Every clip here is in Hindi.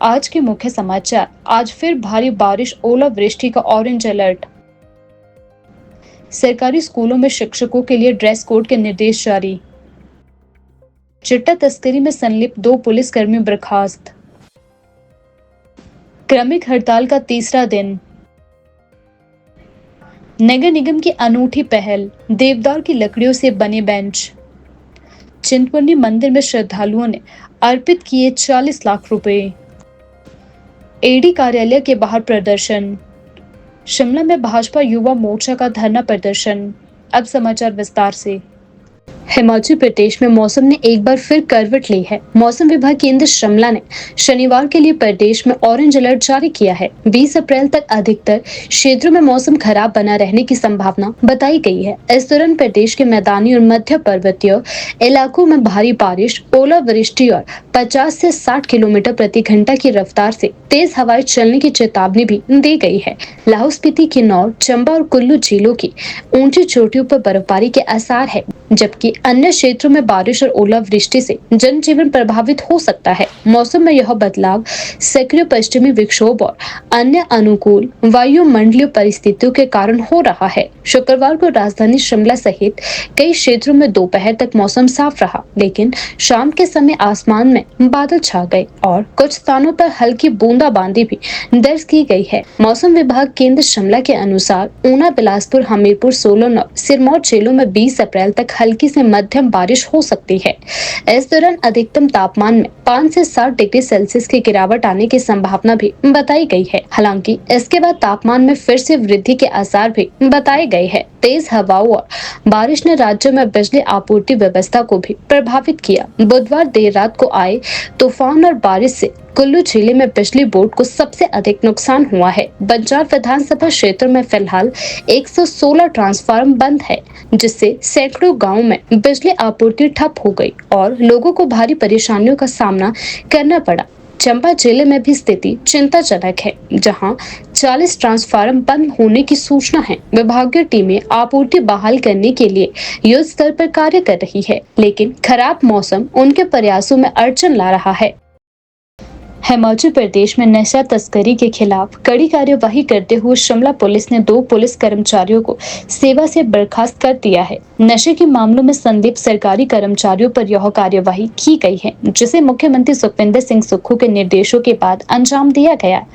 आज के मुख्य समाचार। आज फिर भारी बारिश, ओलावृष्टि का ऑरेंज अलर्ट। सरकारी स्कूलों में शिक्षकों के लिए ड्रेस कोड के निर्देश जारी। चिट्टा तस्करी में संलिप्त 2 पुलिसकर्मी बर्खास्त। क्रमिक हड़ताल का तीसरा दिन। नगर निगम की अनूठी पहल, देवदार की लकड़ियों से बने बेंच। चिंतपूर्णी मंदिर में श्रद्धालुओं ने अर्पित किए 40 लाख रुपए। एडी कार्यालय के बाहर प्रदर्शन। शिमला में भाजपा युवा मोर्चा का धरना प्रदर्शन। अब समाचार विस्तार से। हिमाचल प्रदेश में मौसम ने एक बार फिर करवट ली है। मौसम विभाग केंद्र शिमला ने शनिवार के लिए प्रदेश में ऑरेंज अलर्ट जारी किया है। 20 अप्रैल तक अधिकतर क्षेत्रों में मौसम खराब बना रहने की संभावना बताई गई है। इस दौरान प्रदेश के मैदानी और मध्य पर्वतीय इलाकों में भारी बारिश, ओलावृष्टि और 50 से 60 किलोमीटर प्रति घंटा की रफ्तार से तेज हवाएं चलने की चेतावनी भी दी गई है। लाहौल स्पीति, किन्नौर, चंबा और कुल्लू जिलों की ऊंची चोटियों पर बर्फबारी के आसार है, जबकि अन्य क्षेत्रों में बारिश और ओलावृष्टि से जनजीवन प्रभावित हो सकता है। मौसम में यह बदलाव सक्रिय पश्चिमी विक्षोभ और अन्य अनुकूल वायुमंडलीय परिस्थितियों के कारण हो रहा है। शुक्रवार को राजधानी शिमला सहित कई क्षेत्रों में दोपहर तक मौसम साफ रहा, लेकिन शाम के समय आसमान में बादल छा गए और कुछ स्थानों पर हल्की बूंदाबांदी भी दर्ज की गई है। मौसम विभाग केंद्र शिमला के अनुसार ऊना, बिलासपुर, हमीरपुर, सोलन और सिरमौर जिलों में 20 अप्रैल तक हल्की से मध्यम बारिश हो सकती है। इस दौरान अधिकतम तापमान में 5 से 7 डिग्री सेल्सियस की गिरावट आने की संभावना भी बताई गई है। हालांकि इसके बाद तापमान में फिर से वृद्धि के आसार भी बताए गए हैं। तेज हवाओं और बारिश ने राज्य में बिजली आपूर्ति व्यवस्था को भी प्रभावित किया। बुधवार देर रात को आए तूफान और बारिश से कुल्लू जिले में बिजली बोर्ड को सबसे अधिक नुकसान हुआ है। बंजार विधानसभा क्षेत्र में फिलहाल 116 ट्रांसफार्मर बंद है, जिससे सैकड़ों गांवों में बिजली आपूर्ति ठप हो गई और लोगों को भारी परेशानियों का सामना करना पड़ा। चंबा जिले में भी स्थिति चिंताजनक है, जहां 40 ट्रांसफार्मर बंद होने की सूचना है। विभागीय टीमें आपूर्ति बहाल करने के लिए युद्ध स्तर पर कार्य कर रही है, लेकिन खराब मौसम उनके प्रयासों में अड़चन ला रहा है। हिमाचल प्रदेश में नशा तस्करी के खिलाफ कड़ी कार्यवाही करते हुए शिमला पुलिस ने 2 पुलिस कर्मचारियों को सेवा से बर्खास्त कर दिया है। नशे के मामलों में संलिप्त सरकारी कर्मचारियों पर यह कार्यवाही की गई है, जिसे मुख्यमंत्री सुखविंदर सिंह सुक्खू के निर्देशों के बाद अंजाम दिया गया।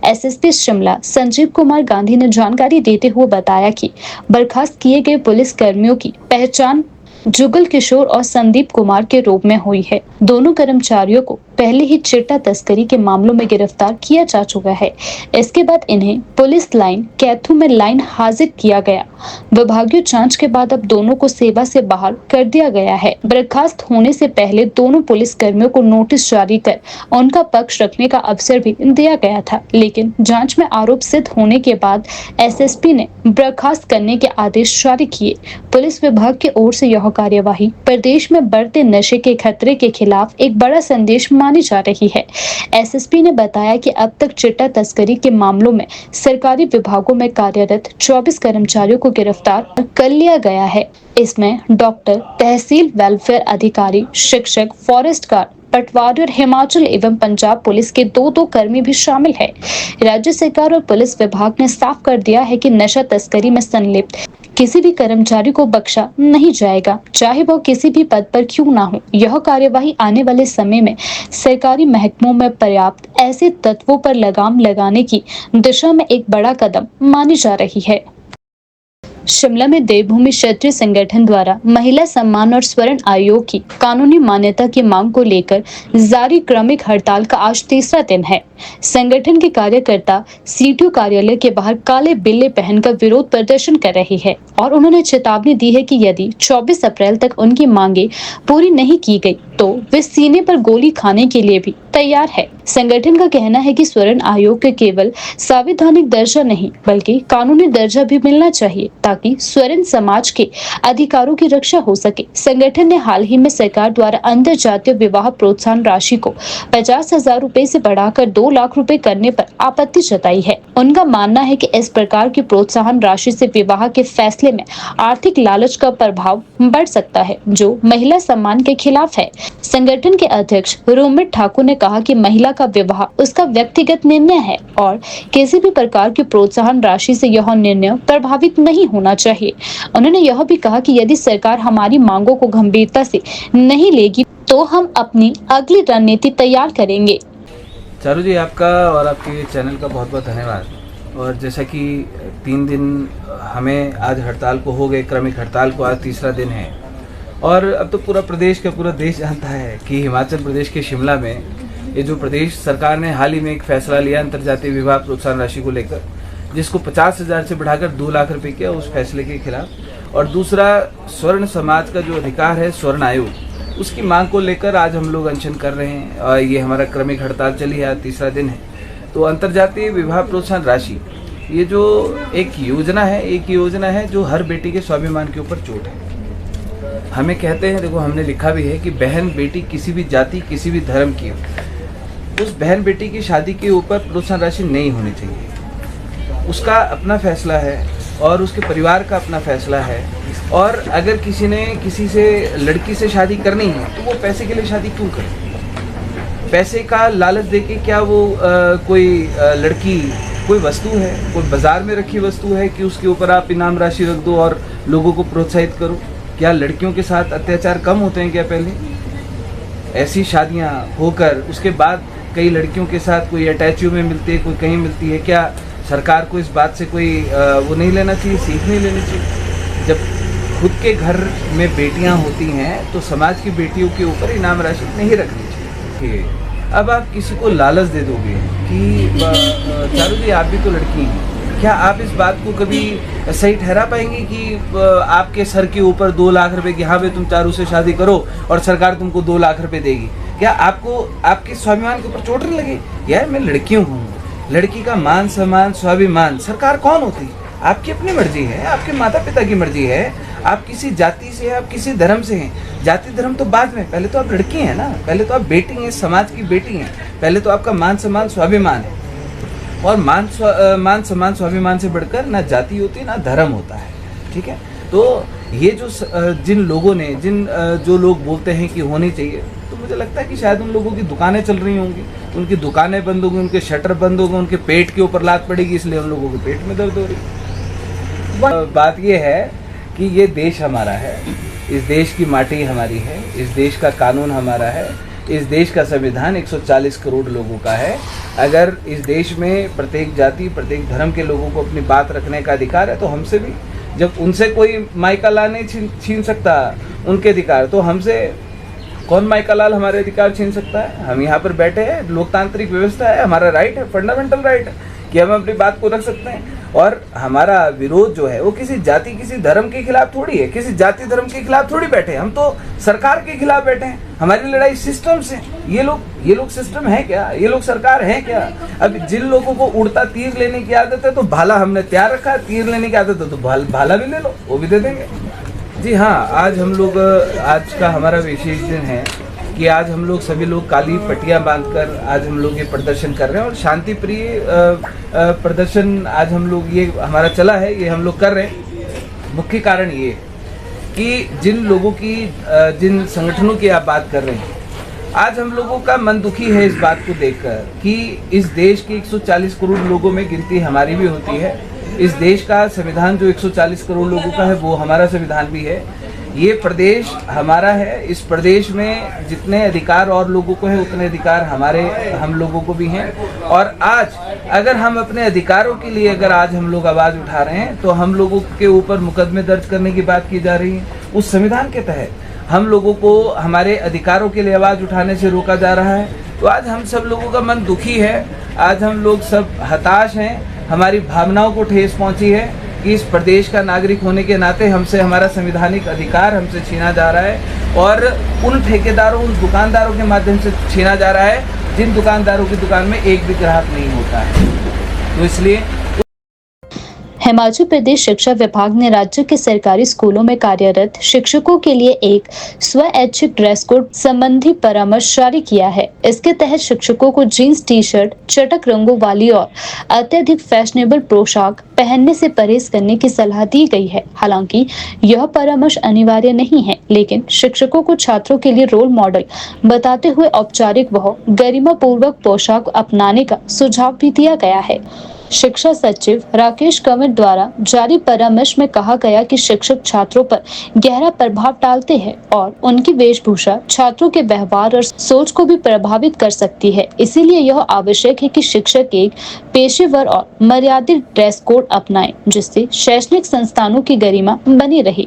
एसएसपी शिमला संजीव कुमार गांधी ने जानकारी देते हुए बताया कि बर्खास्त किए गए पुलिस कर्मियों की पहचान जुगल किशोर और संदीप कुमार के रूप में हुई है। दोनों कर्मचारियों को पहले ही चिट्टा तस्करी के मामलों में गिरफ्तार किया जा चुका है। इसके बाद इन्हें पुलिस लाइन कैथू में लाइन हाजिर किया गया। विभागीय जांच के बाद अब दोनों को सेवा से बाहर कर दिया गया है। बर्खास्त होने से पहले दोनों पुलिस कर्मियों को नोटिस जारी कर उनका पक्ष रखने का अवसर भी दिया गया था, लेकिन जांच में आरोप सिद्ध होने के बाद एसएसपी ने बर्खास्त करने के आदेश जारी किए। पुलिस विभाग की ओर से यह कार्यवाही प्रदेश में बढ़ते नशे के खतरे के खिलाफ एक बड़ा संदेश मानी जा रही है। एसएसपी ने बताया कि अब तक चिट्टा तस्करी के मामलों में सरकारी विभागों में कार्यरत 24 कर्मचारियों को गिरफ्तार कर लिया गया है। इसमें डॉक्टर, तहसील वेलफेयर अधिकारी, शिक्षक, फॉरेस्ट गार्ड, पटवारी और हिमाचल एवं पंजाब पुलिस के 2 कर्मी भी शामिल है। राज्य सरकार और पुलिस विभाग ने साफ कर दिया है कि नशा तस्करी में संलिप्त किसी भी कर्मचारी को बख्शा नहीं जाएगा, चाहे वह किसी भी पद पर क्यों ना हो। यह कार्यवाही आने वाले समय में सरकारी महकमों में पर्याप्त ऐसे तत्वों पर लगाम लगाने की दिशा में एक बड़ा कदम मानी जा रही है। शिमला में देवभूमि क्षत्रिय संगठन द्वारा महिला सम्मान और स्वर्ण आयोग की कानूनी मान्यता की मांग को लेकर जारी क्रमिक हड़ताल का आज तीसरा दिन है। संगठन के कार्यकर्ता सीटीओ कार्यालय के बाहर काले बिल्ले पहनकर विरोध प्रदर्शन कर रहे हैं और उन्होंने चेतावनी दी है कि यदि 24 अप्रैल तक उनकी मांगे पूरी नहीं की गई तो वे सीने पर गोली खाने के लिए भी तैयार है। संगठन का कहना है कि स्वर्ण आयोग के केवल संवैधानिक दर्जा नहीं बल्कि कानूनी दर्जा भी मिलना चाहिए, ताकि स्वर्ण समाज के अधिकारों की रक्षा हो सके। संगठन ने हाल ही में सरकार द्वारा अंतर जातीय विवाह प्रोत्साहन राशि को 50,000 रुपए से बढ़ाकर 2 लाख रुपए करने पर आपत्ति जताई है। उनका मानना है कि इस प्रकार की प्रोत्साहन राशि से विवाह के फैसले में आर्थिक लालच का प्रभाव बढ़ सकता है, जो महिला सम्मान के खिलाफ है। संगठन के अध्यक्ष रोमित ठाकुर ने कहा कि महिला का विवाह उसका व्यक्तिगत निर्णय है और किसी भी प्रकार की प्रोत्साहन राशि से यह निर्णय प्रभावित नहीं होना चाहिए। उन्होंने यह भी कहा कि यदि सरकार हमारी मांगों को गंभीरता से नहीं लेगी तो हम अपनी अगली रणनीति तैयार करेंगे। चारू जी, आपका और आपके चैनल का बहुत बहुत धन्यवाद। और जैसा कि 3 दिन हमें आज हड़ताल को हो गए, क्रमिक हड़ताल को आज तीसरा दिन है, और अब तो पूरा प्रदेश का पूरा देश जानता है कि हिमाचल प्रदेश के शिमला में ये जो प्रदेश सरकार ने हाल ही में एक फैसला लिया अंतर्जातीय विवाह प्रोत्साहन राशि को लेकर, जिसको 50,000 से बढ़ाकर 2 लाख रुपए किया, उस फैसले के खिलाफ। और दूसरा, स्वर्ण समाज का जो अधिकार है, स्वर्ण आयोग, उसकी मांग को लेकर आज हम लोग अनशन कर रहे हैं और ये हमारा क्रमिक हड़ताल चली है, आज तीसरा दिन है। तो अंतर्जातीय विवाह प्रोत्साहन राशि, ये जो एक योजना है जो हर बेटी के स्वाभिमान के ऊपर चोट है। हमें कहते हैं, देखो हमने लिखा भी है कि बहन बेटी किसी भी जाति किसी भी धर्म की हो, उस बहन बेटी की शादी के ऊपर प्रोत्साहन राशि नहीं होनी चाहिए। उसका अपना फैसला है और उसके परिवार का अपना फैसला है। और अगर किसी ने किसी से लड़की से शादी करनी है तो वो पैसे के लिए शादी क्यों करे? पैसे का लालच देके क्या वो कोई लड़की कोई वस्तु है, कोई बाजार में रखी वस्तु है कि उसके ऊपर आप इनाम राशि रख दो और लोगों को प्रोत्साहित करो? क्या लड़कियों के साथ अत्याचार कम होते हैं क्या पहले? ऐसी शादियां होकर उसके बाद कई लड़कियों के साथ कोई अटैचियों में मिलती है, कोई कहीं मिलती है। क्या सरकार को इस बात से कोई वो नहीं लेना चाहिए, सीख नहीं लेनी चाहिए? जब खुद के घर में बेटियां होती हैं तो समाज की बेटियों के ऊपर इनाम राशि नहीं रखनी चाहिए। अब आप किसी को लालच दे दोगे कि चारू जी आप भी तो लड़की हैं, क्या आप इस बात को कभी सही ठहरा पाएंगे कि आपके सर के ऊपर 2 लाख रुपए की, हाँ भाई तुम चारू से शादी करो और सरकार तुमको 2 लाख रुपए देगी? क्या आपको आपके स्वाभिमान के ऊपर चोट नहीं लगी? यार मैं लड़की हूँ, लड़की का मान सम्मान स्वाभिमान सरकार कौन होती है? आपकी अपनी मर्जी है, आपके माता पिता की मर्जी है। आप किसी जाति से हैं, आप किसी धर्म से हैं, जाति धर्म तो बाद में, पहले तो आप लड़की हैं ना, पहले तो आप बेटी हैं, समाज की बेटी हैं, पहले तो आपका मान सम्मान स्वाभिमान है। और मान सम्मान स्वाभिमान से बढ़कर ना जाति होती ना धर्म होता है, ठीक है? तो ये जो जिन लोगों ने जो लोग बोलते हैं कि होनी चाहिए, तो मुझे लगता है कि शायद उन लोगों की दुकानें चल रही होंगी, उनकी दुकानें बंद होंगी, उनके शटर बंद होंगे, उनके पेट के ऊपर लात पड़ेगी, इसलिए उन लोगों के पेट में दर्द हो रही है। बात ये है कि ये देश हमारा है, इस देश की माटी हमारी है, इस देश का कानून हमारा है, इस देश का संविधान 140 करोड़ लोगों का है। अगर इस देश में प्रत्येक जाति प्रत्येक धर्म के लोगों को अपनी बात रखने का अधिकार है तो हमसे भी, जब उनसे कोई माइका लाल नहीं छीन सकता उनके अधिकार, तो हमसे कौन माइका लाल हमारे अधिकार छीन सकता है? हम यहाँ पर बैठे हैं, लोकतांत्रिक व्यवस्था है, हमारा राइट है, फंडामेंटल राइट है कि हम अपनी बात को रख सकते हैं। और हमारा विरोध जो है वो किसी जाति किसी धर्म के खिलाफ थोड़ी है, किसी जाति धर्म के खिलाफ थोड़ी बैठे, हम तो सरकार के खिलाफ बैठे हैं। हमारी लड़ाई सिस्टम से। ये लोग सिस्टम है क्या? ये लोग सरकार है क्या? अब जिन लोगों को उड़ता तीर लेने की आदत है तो भाला हमने तैयार रखा है, तीर लेने की आदत है तो भाला भी ले लो, वो भी दे देंगे। जी हाँ, आज का हमारा विशेष दिन है कि आज हम लोग सभी लोग काली पट्टियां बांधकर आज हम लोग ये प्रदर्शन कर रहे हैं और शांति प्रिय प्रदर्शन आज हम लोग ये हमारा चला है, ये हम लोग कर रहे हैं। मुख्य कारण ये कि जिन संगठनों की आप बात कर रहे हैं, आज हम लोगों का मन दुखी है इस बात को देखकर कि इस देश के 140 करोड़ लोगों में गिनती हमारी भी होती है। इस देश का संविधान जो 140 करोड़ लोगों का है वो हमारा संविधान भी है। ये प्रदेश हमारा है, इस प्रदेश में जितने अधिकार और लोगों को है उतने अधिकार हम लोगों को भी हैं। और आज अगर हम अपने अधिकारों के लिए अगर आज हम लोग आवाज़ उठा रहे हैं तो हम लोगों के ऊपर मुकदमे दर्ज करने की बात की जा रही है। उस संविधान के तहत हम लोगों को हमारे अधिकारों के लिए आवाज़ उठाने से रोका जा रहा है। तो आज हम सब लोगों का मन दुखी है, आज हम लोग सब हताश हैं, हमारी भावनाओं को ठेस पहुंची है कि इस प्रदेश का नागरिक होने के नाते हमसे हमारा संवैधानिक अधिकार हमसे छीना जा रहा है और उन ठेकेदारों उन दुकानदारों के माध्यम से छीना जा रहा है जिन दुकानदारों की दुकान में एक भी ग्राहक नहीं होता है। तो इसलिए हिमाचल प्रदेश शिक्षा विभाग ने राज्य के सरकारी स्कूलों में कार्यरत शिक्षकों के लिए एक स्वैच्छिक ड्रेस कोड संबंधी परामर्श जारी किया है। इसके तहत शिक्षकों को जीन्स, टी शर्ट, चटक रंगों वाली और अत्यधिक फैशनेबल पोशाक पहनने से परहेज करने की सलाह दी गई है। हालांकि यह परामर्श अनिवार्य नहीं है, लेकिन शिक्षकों को छात्रों के लिए रोल मॉडल बताते हुए औपचारिक व गरिमापूर्वक पोशाक अपनाने का सुझाव भी दिया गया है। शिक्षा सचिव राकेश कंवर द्वारा जारी परामर्श में कहा गया कि शिक्षक छात्रों पर गहरा प्रभाव डालते हैं और उनकी वेशभूषा छात्रों के व्यवहार और सोच को भी प्रभावित कर सकती है। इसीलिए यह आवश्यक है कि शिक्षक एक पेशेवर और मर्यादित ड्रेस कोड अपनाएं, जिससे शैक्षणिक संस्थानों की गरिमा बनी रहे।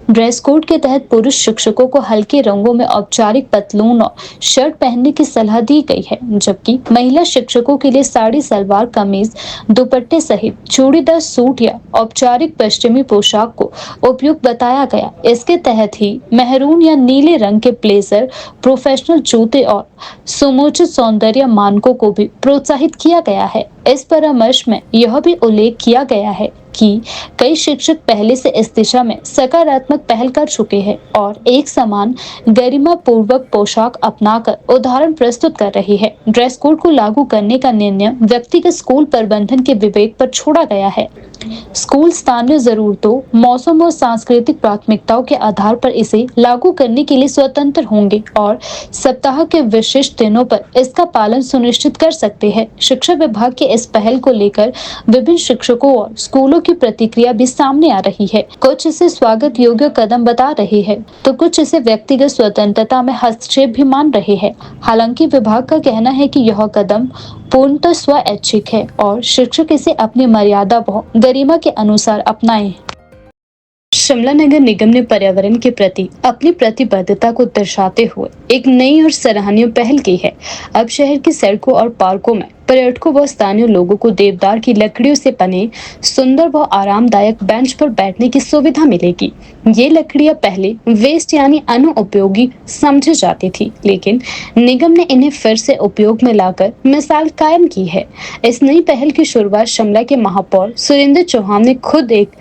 ड्रेस कोड के तहत पुरुष शिक्षकों को हल्के रंगों में औपचारिक पतलून और शर्ट पहनने की सलाह दी गई है, जबकि महिला शिक्षकों के लिए साड़ी, सलवार कमीज, दुपट्टे सहित चूड़ीदार सूट या औपचारिक पश्चिमी पोशाक को उपयुक्त बताया गया। इसके तहत ही मैरून या नीले रंग के ब्लेजर, प्रोफेशनल जूते और सुमुचित सौंदर्य मानकों को भी प्रोत्साहित किया गया है। इस परामर्श में यह भी उल्लेख किया गया है कि कई शिक्षक पहले से इस दिशा में सकारात्मक पहल कर चुके हैं और एक समान गरिमा पूर्वक पोशाक अपनाकर उदाहरण प्रस्तुत कर रही है। ड्रेस कोड को लागू करने का निर्णय व्यक्तिगत स्कूल प्रबंधन के विवेक पर छोड़ा गया है। स्कूल स्थानीय जरूरतों, मौसम और सांस्कृतिक प्राथमिकताओं के आधार पर इसे लागू करने के लिए स्वतंत्र होंगे और सप्ताह के विशिष्ट दिनों पर इसका पालन सुनिश्चित कर सकते हैं। शिक्षा विभाग के इस पहल को लेकर विभिन्न शिक्षकों और स्कूलों की प्रतिक्रिया भी सामने आ रही है। कुछ इसे स्वागत योग्य कदम बता रहे हैं, तो कुछ इसे व्यक्तिगत स्वतंत्रता में हस्तक्षेप भी मान रहे हैं। हालांकि विभाग का कहना है कि यह कदम पूर्णतः स्वैच्छिक है और शिक्षक इसे अपनी मर्यादा व गरिमा के अनुसार अपनाएं। शिमला नगर निगम ने पर्यावरण के प्रति अपनी प्रतिबद्धता को दर्शाते हुए एक नई और सराहनीय पहल की है। अब शहर की सड़कों और पार्कों में पर्यटकों व स्थानीय लोगों को देवदार की लकड़ियों से बने सुंदर व आरामदायक बेंच पर बैठने की सुविधा मिलेगी। ये लकड़ियां पहले वेस्ट यानी अनुपयोगी समझी जाती थी, लेकिन निगम ने इन्हें फिर से उपयोग में लाकर मिसाल कायम की है। इस नई पहल की शुरुआत शिमला के महापौर सुरेंद्र चौहान ने खुद एक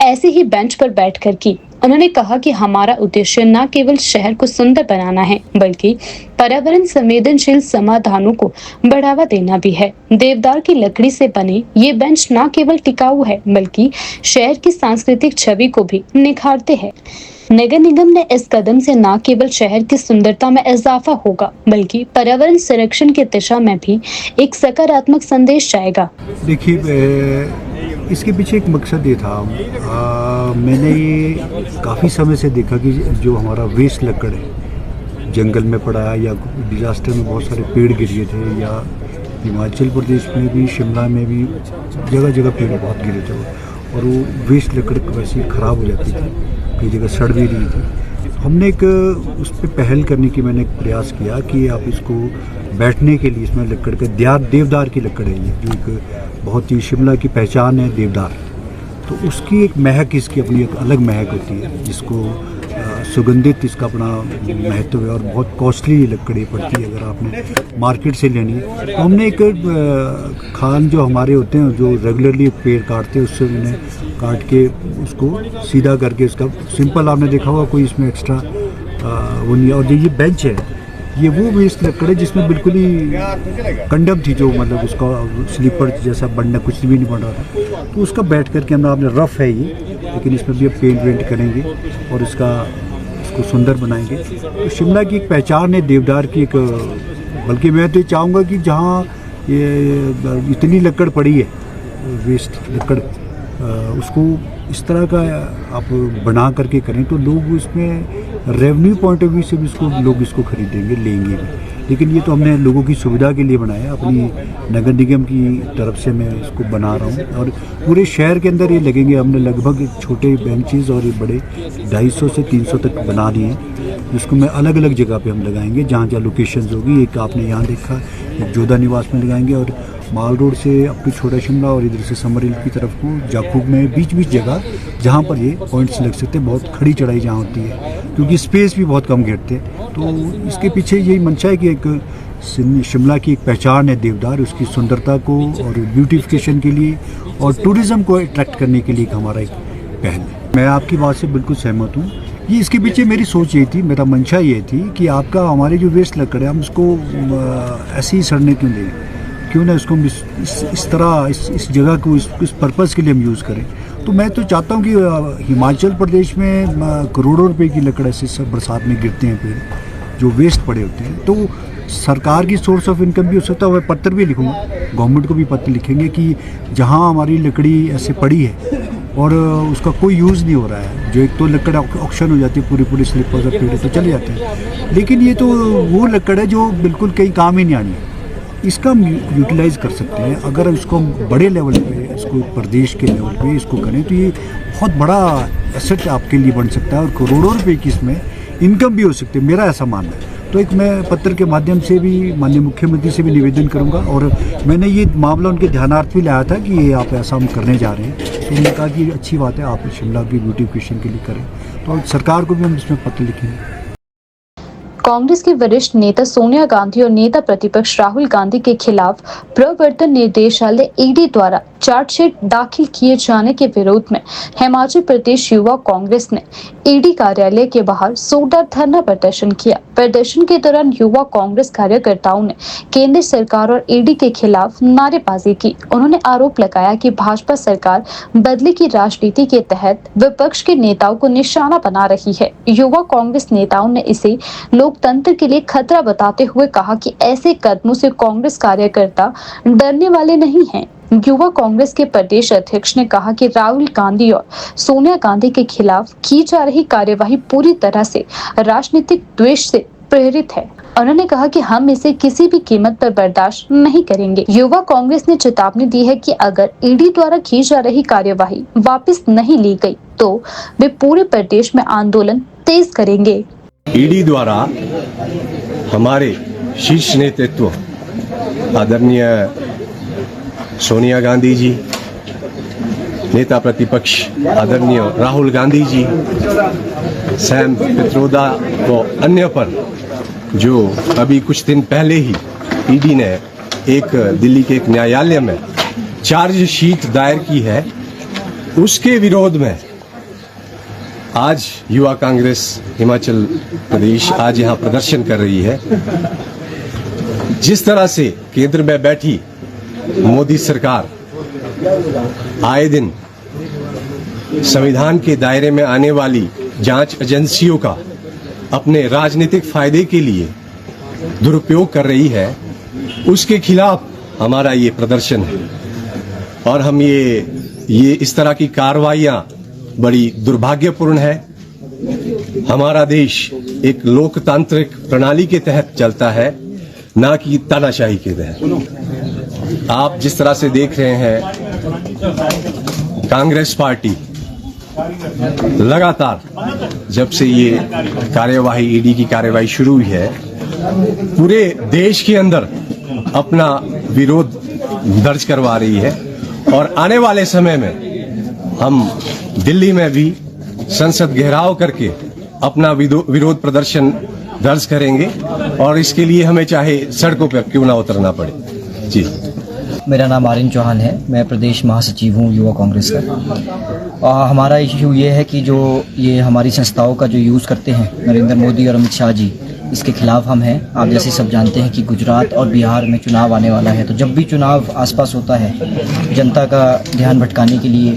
ऐसे ही बेंच पर बैठकर की। उन्होंने कहा कि हमारा उद्देश्य न केवल शहर को सुंदर बनाना है, बल्कि पर्यावरण संवेदनशील समाधानों को बढ़ावा देना भी है। देवदार की लकड़ी से बने ये बेंच न केवल टिकाऊ है, बल्कि शहर की सांस्कृतिक छवि को भी निखारते हैं। नगर निगम ने इस कदम से न केवल शहर की सुंदरता में इजाफा होगा, बल्कि पर्यावरण संरक्षण की दिशा में भी एक सकारात्मक संदेश जाएगा। देखिए, इसके पीछे एक मकसद ये था, मैंने ये काफ़ी समय से देखा कि जो हमारा वेस्ट लकड़ है, जंगल में पड़ा है या डिजास्टर में बहुत सारे पेड़ गिरे थे, या हिमाचल प्रदेश में भी, शिमला में भी जगह जगह पेड़ बहुत गिरे थे और वो वेस्ट लकड़ वैसे ख़राब हो जाती थी, कई जगह सड़ भी रही थी। हमने एक उस पर पहल करने की मैंने एक प्रयास किया कि आप इसको बैठने के लिए, इसमें लकड़ का देवदार की लकड़ है ये, जो एक बहुत ही शिमला की पहचान है देवदार, तो उसकी एक महक, इसकी अपनी एक अलग महक होती है, जिसको सुगंधित इसका अपना महत्व है और बहुत कॉस्टली लकड़ी पड़ती है अगर आपने मार्केट से लेनी है। तो हमने एक खान जो हमारे होते हैं, जो रेगुलरली पेड़ काटते हैं, उससे उन्हें काट के उसको सीधा करके, उसका सिंपल आपने देखा होगा, कोई इसमें एक्स्ट्रा वो नहीं है। और जो ये बेंच है, ये वो वेस्ट लकड़ है जिसमें बिल्कुल ही कंडम थी, जो मतलब उसका स्लीपर जैसा बनना कुछ भी नहीं बन रहा था, तो उसका बैठ करके हमने, आपने रफ है ये, लेकिन इसमें भी अब पेंट वेंट करेंगे और इसको सुंदर बनाएंगे। तो शिमला की एक पहचान है देवदार की, एक, बल्कि मैं तो ये चाहूँगा कि जहाँ ये इतनी लकड़ पड़ी है, वेस्ट लकड़, उसको इस तरह का आप बना करके करें तो लोग इसमें रेवेन्यू पॉइंट ऑफ व्यू से भी लोग इसको खरीदेंगे, लेंगे भी। लेकिन ये तो हमने लोगों की सुविधा के लिए बनाया, अपनी नगर निगम की तरफ से मैं इसको बना रहा हूँ और पूरे शहर के अंदर ये लगेंगे। हमने लगभग छोटे बेंचेस और ये बड़े 250 से 300 तक बना दिए हैं, जिसको मैं अलग अलग जगह पे हम लगाएंगे, जहाँ जहाँ लोकेशंस होगी। एक आपने यहाँ देखा, एक जोधा निवास में लगाएंगे और माल रोड से अप टू छोटा शिमला और इधर से समर हिल की तरफ को जाखूब में बीच बीच जगह जहाँ पर ये पॉइंट्स लग सकते हैं। बहुत खड़ी चढ़ाई जहाँ होती है, क्योंकि स्पेस भी बहुत कम घेरते हैं। तो इसके पीछे यही मंशा है कि एक शिमला की एक पहचान है देवदार, उसकी सुंदरता को और ब्यूटिफिकेशन के लिए और टूरिज़्म को अट्रैक्ट करने के लिए हमारा एक पहल है। मैं आपकी बात से बिल्कुल सहमत हूँ। ये इसके पीछे मेरी सोच ये थी, मेरा मंशा ये थी कि आपका हमारे जो वेस्ट लकड़ है हम उसको ऐसे ही सड़ने क्यों दें, क्यों ना इसको इस तरह इस जगह को इस पर्पज़ के लिए हम यूज़ करें। तो मैं तो चाहता हूँ कि हिमाचल प्रदेश में करोड़ों रुपए की लकड़ ऐसे सब बरसात में गिरते हैं पेड़ जो वेस्ट पड़े होते हैं, तो सरकार की सोर्स ऑफ इनकम भी हो सकता है। मैं पत्र भी लिखूँगा, गवर्नमेंट को भी पत्र लिखेंगे कि जहाँ हमारी लकड़ी ऐसे पड़ी है और उसका कोई यूज़ नहीं हो रहा है, जो एक तो लकड़ ऑक्शन हो जाती है, पूरी स्लिपर्स और पेड़ तो चले जाते हैं, लेकिन ये तो वो लकड़ है जो बिल्कुल कहीं काम ही नहीं आनी है। इसका हम यूटिलाइज़ कर सकते हैं अगर इसको हम बड़े लेवल पे, इसको प्रदेश के लेवल पे इसको करें तो ये बहुत बड़ा एसेट आपके लिए बन सकता है और करोड़ों रुपए की इसमें इनकम भी हो सकती है, मेरा ऐसा मानना है। तो एक मैं पत्र के माध्यम से भी माननीय मुख्यमंत्री से भी निवेदन करूंगा और मैंने ये मामला उनके ध्यानार्थ भी लाया था कि ये आप ऐसा हम करने जा रहे हैं, तो उन्होंने कहा कि अच्छी बात है, आप शिमला की ब्यूटिफिकेशन के लिए करें, तो सरकार को भी हम इसमें पत्र लिखेंगे। कांग्रेस की वरिष्ठ नेता सोनिया गांधी और नेता प्रतिपक्ष राहुल गांधी के खिलाफ प्रवर्तन निर्देशालय ईडी द्वारा चार्जशीट दाखिल किए जाने के विरोध में हिमाचल प्रदेश युवा कांग्रेस ने ईडी कार्यालय के बाहर जोरदार धरना प्रदर्शन किया। प्रदर्शन के दौरान युवा कांग्रेस कार्यकर्ताओं ने केंद्र सरकार और ईडी के खिलाफ नारेबाजी की। उन्होंने आरोप लगाया कि भाजपा सरकार बदले की राजनीति के तहत विपक्ष के नेताओं को निशाना बना रही है। युवा कांग्रेस नेताओं ने इसे लोकतंत्र के लिए खतरा बताते हुए कहा कि ऐसे कदमों से कांग्रेस कार्यकर्ता डरने वाले नहीं हैं। युवा कांग्रेस के प्रदेश अध्यक्ष ने कहा कि राहुल गांधी और सोनिया गांधी के खिलाफ की जा रही कार्यवाही पूरी तरह से राजनीतिक द्वेष से प्रेरित है। उन्होंने कहा कि हम इसे किसी भी कीमत पर बर्दाश्त नहीं करेंगे। युवा कांग्रेस ने चेतावनी दी है कि अगर ईडी द्वारा की जा रही कार्यवाही वापस नहीं ली गई तो वे पूरे प्रदेश में आंदोलन तेज करेंगे। ईडी द्वारा हमारे शीर्ष नेतृत्व आदरणीय सोनिया गांधी जी, नेता प्रतिपक्ष आदरणीय राहुल गांधी जी, सैम पित्रोदा व अन्य पर जो अभी कुछ दिन पहले ही ईडी ने एक दिल्ली के एक न्यायालय में चार्जशीट दायर की है, उसके विरोध में आज युवा कांग्रेस हिमाचल प्रदेश आज यहाँ प्रदर्शन कर रही है। जिस तरह से केंद्र में बैठी मोदी सरकार आए दिन संविधान के दायरे में आने वाली जांच एजेंसियों का अपने राजनीतिक फायदे के लिए दुरुपयोग कर रही है, उसके खिलाफ हमारा ये प्रदर्शन है। और हम ये इस तरह की कार्रवाइयां बड़ी दुर्भाग्यपूर्ण है। हमारा देश एक लोकतांत्रिक प्रणाली के तहत चलता है, ना कि तानाशाही के तहत। आप जिस तरह से देख रहे हैं, कांग्रेस पार्टी लगातार जब से ये कार्यवाही ईडी की कार्यवाही शुरू हुई है, पूरे देश के अंदर अपना विरोध दर्ज करवा रही है। और आने वाले समय में हम दिल्ली में भी संसद घेराव करके अपना विरोध प्रदर्शन दर्ज करेंगे और इसके लिए हमें चाहे सड़कों पर क्यों ना उतरना पड़े। जी, मेरा नाम आर्यन चौहान है, मैं प्रदेश महासचिव हूँ युवा कांग्रेस का। हमारा इश्यू ये है कि जो ये हमारी संस्थाओं का जो यूज़ करते हैं नरेंद्र मोदी और अमित शाह जी, इसके खिलाफ हम हैं। आप जैसे सब जानते हैं कि गुजरात और बिहार में चुनाव आने वाला है, तो जब भी चुनाव आसपास होता है, जनता का ध्यान भटकाने के लिए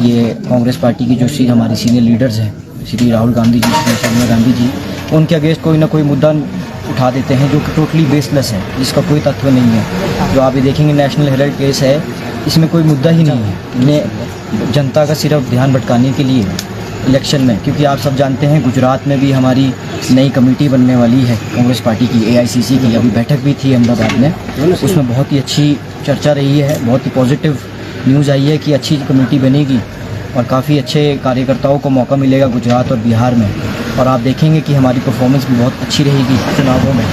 ये कांग्रेस पार्टी की जो हमारी सीनियर लीडर्स हैं, श्री राहुल गांधी जी, श्री सोनिया गांधी जी, उनके अगेंस्ट कोई ना कोई मुद्दा उठा देते हैं जो कि टोटली बेसलेस है, जिसका कोई तथ्य नहीं है। जो आप ये देखेंगे नेशनल हेराल्ड केस है, इसमें कोई मुद्दा ही नहीं है। इन्हें जनता का सिर्फ ध्यान भटकाने के लिए इलेक्शन में, क्योंकि आप सब जानते हैं गुजरात में भी हमारी नई कमेटी बनने वाली है कांग्रेस पार्टी की, AICC की। अभी बैठक भी थी अहमदाबाद में, उसमें बहुत ही अच्छी चर्चा रही है, बहुत ही पॉजिटिव न्यूज़ आई है कि अच्छी कमेटी बनेगी और काफ़ी अच्छे कार्यकर्ताओं को मौका मिलेगा गुजरात और बिहार में। और आप देखेंगे कि हमारी परफॉर्मेंस भी बहुत अच्छी रहेगी चुनावों में।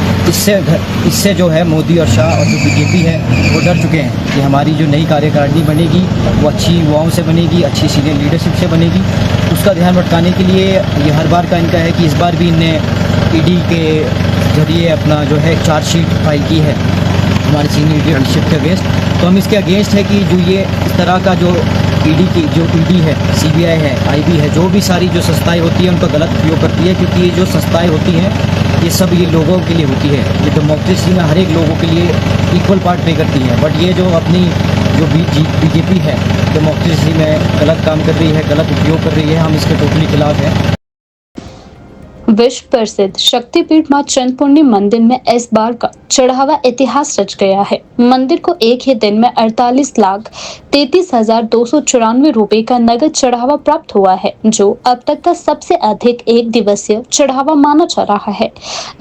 इससे जो है मोदी और शाह और जो BJP है वो डर चुके हैं कि हमारी जो नई कार्यकारिणी बनेगी वो अच्छी युवाओं से बनेगी, अच्छी सीनियर लीडरशिप से बनेगी। उसका ध्यान भटकाने के लिए ये हर बार का इनका है कि इस बार भी इनने ईडी के जरिए अपना जो है चार्जशीट फाइल की है हमारे सीनियर लीडरशिप के अगेंस्ट। तो हम इसके अगेंस्ट है कि जो ये इस तरह का जो ईडी है, सीबीआई है, आईबी है, जो भी सारी जो संस्थाएं होती हैं उनका गलत उपयोग करती है, क्योंकि ये जो संस्थाएं होती हैं ये सब ये लोगों के लिए होती है। ये डेमोक्रेसी में हर एक लोगों के लिए इक्वल पार्ट पे करती है, बट ये जो अपनी जो बीजेपी है डेमोक्रेसी में गलत काम कर रही है, गलत उपयोग कर रही है, हम इसके टोटली खिलाफ हैं। विश्व प्रसिद्ध शक्तिपीठ मां चिंतपूर्णी मंदिर में इस बार का चढ़ावा इतिहास रच गया है। मंदिर को एक ही दिन में 48,33,294 रुपए का नगद चढ़ावा प्राप्त हुआ है, जो अब तक का सबसे अधिक एक दिवसीय चढ़ावा माना जा रहा है।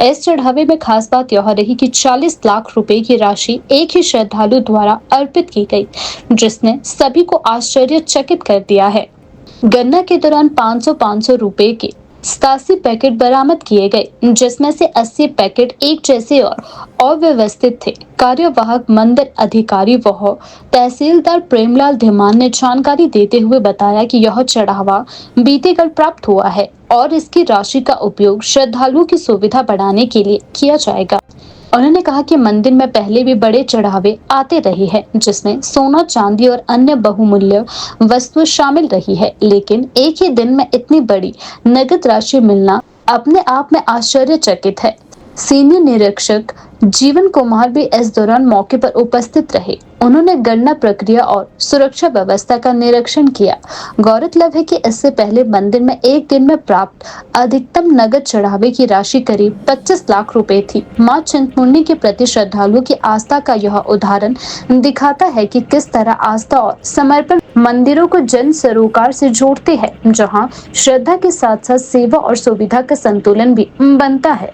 इस चढ़ावे में खास बात यह रही कि 40 लाख रुपए की राशि एक ही श्रद्धालु द्वारा अर्पित की गई, जिसने सभी को आश्चर्यचकित कर दिया है। गणना के दौरान 500 रुपए के 87 पैकेट बरामद किए गए, जिसमें से 80 पैकेट एक जैसे और अव्यवस्थित थे। कार्यवाहक मंदिर अधिकारी वह तहसीलदार प्रेमलाल धीमान ने जानकारी देते हुए बताया कि यह चढ़ावा बीते कल प्राप्त हुआ है और इसकी राशि का उपयोग श्रद्धालुओं की सुविधा बढ़ाने के लिए किया जाएगा। उन्होंने कहा कि मंदिर में पहले भी बड़े चढ़ावे आते रहे हैं, जिसमें सोना, चांदी और अन्य बहुमूल्य वस्तुएं शामिल रही है, लेकिन एक ही दिन में इतनी बड़ी नगद राशि मिलना अपने आप में आश्चर्यचकित है। सीनियर निरीक्षक जीवन कुमार भी इस दौरान मौके पर उपस्थित रहे। उन्होंने गणना प्रक्रिया और सुरक्षा व्यवस्था का निरीक्षण किया। गौरतलब है कि इससे पहले मंदिर में एक दिन में प्राप्त अधिकतम नगद चढ़ावे की राशि करीब 25 लाख रुपए थी। मां चिंतपूर्णी के प्रति श्रद्धालुओं की आस्था का यह उदाहरण दिखाता है कि किस तरह आस्था और समर्पण मंदिरों को जन सरोकार से जोड़ते हैं, जहां श्रद्धा के साथ साथ सेवा और सुविधा का संतुलन भी बनता है।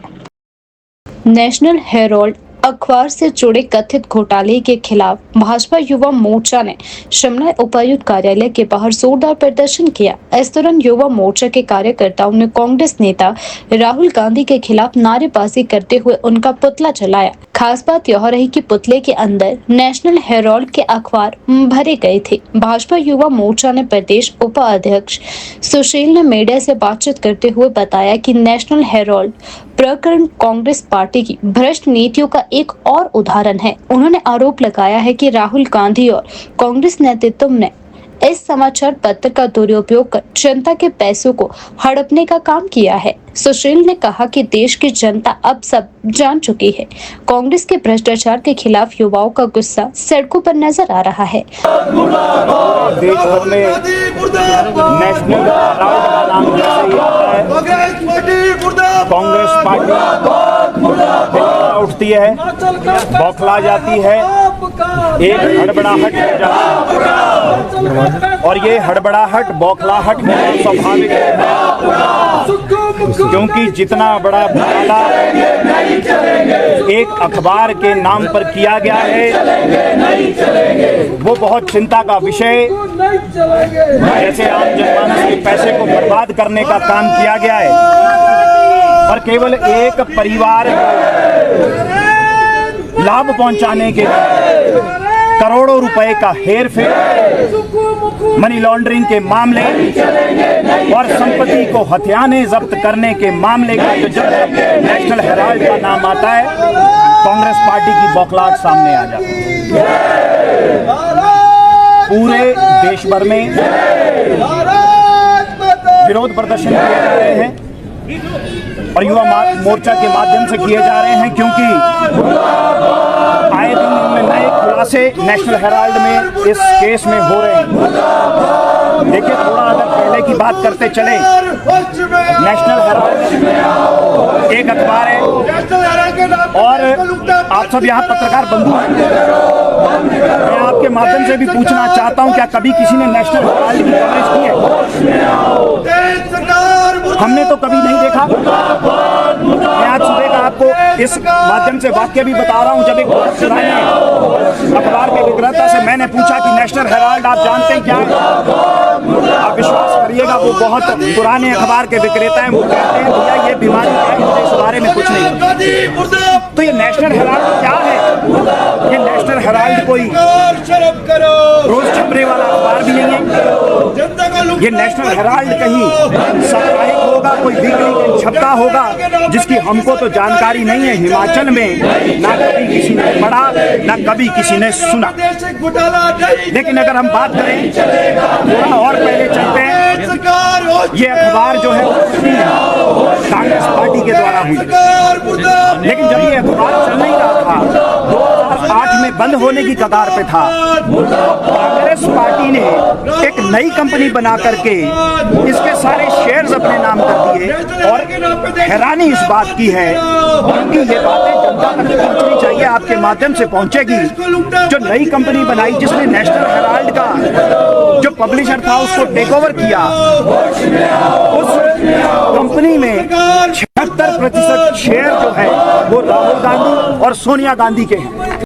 नेशनल हेराल्ड अखबार से जुड़े कथित घोटाले के खिलाफ भाजपा युवा मोर्चा ने शिमला उपायुक्त कार्यालय के बाहर जोरदार प्रदर्शन किया। इस दौरान युवा मोर्चा के कार्यकर्ताओं ने कांग्रेस नेता राहुल गांधी के खिलाफ नारेबाजी करते हुए उनका पुतला जलाया। खास बात यह रही कि पुतले के अंदर नेशनल हेराल्ड के अखबार भरे गए थे। भाजपा युवा मोर्चा ने प्रदेश उपाध्यक्ष सुशील ने मीडिया से बातचीत करते हुए बताया कि नेशनल हेराल्ड प्रकरण कांग्रेस पार्टी की भ्रष्ट नीतियों का एक और उदाहरण है। उन्होंने आरोप लगाया है कि राहुल गांधी और कांग्रेस नेतृत्व ने इस समाचार पत्र का दुरुपयोग कर जनता के पैसों को हड़पने का काम किया है। सुशील ने कहा कि देश की जनता अब सब जान चुकी है। कांग्रेस के भ्रष्टाचार के खिलाफ युवाओं का गुस्सा सड़कों पर नजर आ रहा है। देश भर में नेशनल हेराल्ड का नाम कांग्रेस पार्टी उठती है, बौखला जाती है, एक हड़बड़ाहट हो जाती है और ये हड़बड़ाहट बौखलाहट स्वाभाविक है, क्योंकि जितना बड़ा घोटाला एक अखबार के नाम पर किया गया है वो बहुत चिंता का विषय। जैसे आम जनमानस के पैसे को बर्बाद करने का काम किया गया है और केवल एक परिवार लाभ पहुंचाने के लिए करोड़ों रुपए का हेरफेर, मनी लॉन्ड्रिंग के मामले और संपत्ति को हथियाने जब्त करने के मामले का जो जब नेशनल हेराल्ड का नाम आता है कांग्रेस पार्टी की बौखलाहट सामने आ जाती है। पूरे देश भर में विरोध प्रदर्शन किए जा रहे हैं और युवा मोर्चा के माध्यम से किए जा रहे हैं, क्योंकि आए दिन इनमें नए खुलासे नेशनल हेराल्ड में इस केस में हो रहे हैं। देखिए, थोड़ा अगर पहले की बात करते चले, नेशनल हेराल्ड एक अखबार है और आप सब यहाँ पत्रकार बंधु हैं, मैं आपके माध्यम से भी पूछना चाहता हूँ, क्या कभी किसी ने नेशनल हेराल्ड की कवरेज की है? हमने तो कभी नहीं देखा। मैं आज सुबह का आपको इस माध्यम से वाक्य भी बता रहा हूं। जब एक पुराने अखबार के विक्रेता से मैंने पूछा कि नेशनल हेराल्ड आप जानते हैं क्या है, आप विश्वास करिएगा वो बहुत पुराने अखबार के विक्रेता हैं, वो कहते हैं भैया ये बीमारी है, मुझे इस बारे में कुछ नहीं। तो ये नेशनल हेराल्ड क्या है? ये नेशनल हेराल्ड कोई रोज छपने वाला अखबार भी नहीं है। ये नेशनल हेराल्ड कहीं साप्ताहिक हो, होगा, कोई वीकली छपता होगा जिसकी हमको तो जानकारी नहीं है। हिमाचल में ना कभी किसी ने पढ़ा, ना कभी किसी ने सुना। लेकिन अगर हम बात करें थोड़ा और पहले चलते हैं, ये अखबार जो है कांग्रेस पार्टी के द्वारा हुई, लेकिन जब ये अखबार चल नहीं रहा था, 2008 में बंद होने की कगार पे था, कांग्रेस पार्टी ने एक नई कंपनी बना करके इसके सारे शेयर्स अपने नाम कर दिए। और हैरानी इस बात की है, क्योंकि ये बातें जनता तक पहुंचनी चाहिए, आपके माध्यम से पहुंचेगी। जो नई कंपनी बनाई जिसने नेशनल हेराल्ड का जो पब्लिशर था उसको टेक ओवर किया, उस कंपनी में 76% शेयर जो है वो राहुल गांधी और सोनिया गांधी के हैं।